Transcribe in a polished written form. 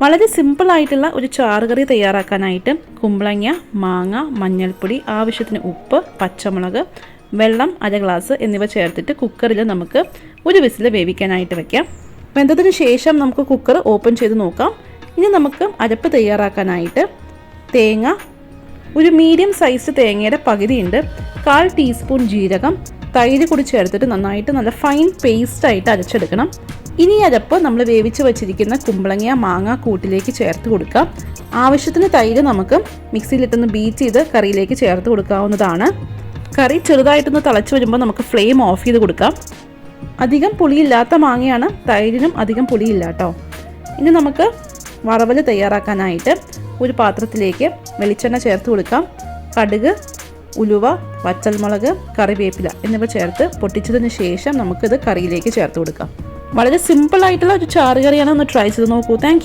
വളരെ സിമ്പിളായിട്ടുള്ള ഒരു ചാറുകറി തയ്യാറാക്കാനായിട്ട് കുമ്പളങ്ങ, മാങ്ങ, മഞ്ഞൾപ്പൊടി, ആവശ്യത്തിന് ഉപ്പ്, പച്ചമുളക്, വെള്ളം 1/2 ഗ്ലാസ് എന്നിവ ചേർത്തിട്ട് കുക്കറിൽ നമുക്ക് ഒരു വിസിൽ വേവിക്കാനായിട്ട് വെക്കാം. വെന്തതിന് ശേഷം നമുക്ക് കുക്കർ ഓപ്പൺ ചെയ്ത് നോക്കാം. ഇനി നമുക്ക് അരപ്പ് തയ്യാറാക്കാനായിട്ട് തേങ്ങ, ഒരു മീഡിയം സൈസ് തേങ്ങയുടെ പകുതിയുണ്ട്, 1/4 ടീസ്പൂൺ ജീരകം, തൈര് കൂടി ചേർത്തിട്ട് നന്നായിട്ട് നല്ല ഫൈൻ പേസ്റ്റായിട്ട് അരച്ചെടുക്കണം. ഇനി അരപ്പ് നമ്മൾ വേവിച്ച് വെച്ചിരിക്കുന്ന കുമ്പളങ്ങ, മാങ്ങ കൂട്ടിലേക്ക് ചേർത്ത് കൊടുക്കാം. ആവശ്യത്തിന് തൈര് നമുക്ക് മിക്സിയിലിട്ടൊന്ന് ബീറ്റ് ചെയ്ത് കറിയിലേക്ക് ചേർത്ത് കൊടുക്കാവുന്നതാണ്. കറി ചെറുതായിട്ടൊന്ന് തിളച്ച് വരുമ്പോൾ നമുക്ക് ഫ്ലെയിം ഓഫ് ചെയ്ത് കൊടുക്കാം. അധികം പുളിയില്ലാത്ത മാങ്ങയാണ്, തൈരിനും അധികം പുളിയില്ല കേട്ടോ. ഇനി നമുക്ക് വറവൽ തയ്യാറാക്കാനായിട്ട് ഒരു പാത്രത്തിലേക്ക് വെളിച്ചെണ്ണ ചേർത്ത് കൊടുക്കാം. കടുക്, ഉലുവ, വറ്റൽമുളക്, കറിവേപ്പില എന്നിവ ചേർത്ത് പൊട്ടിച്ചതിന് ശേഷം നമുക്കിത് കറിയിലേക്ക് ചേർത്ത് കൊടുക്കാം. വളരെ സിമ്പിളായിട്ടുള്ള ഒരു ചാറുകറിയാണ്, ഒന്ന് ട്രൈ ചെയ്ത് നോക്കൂ. താങ്ക്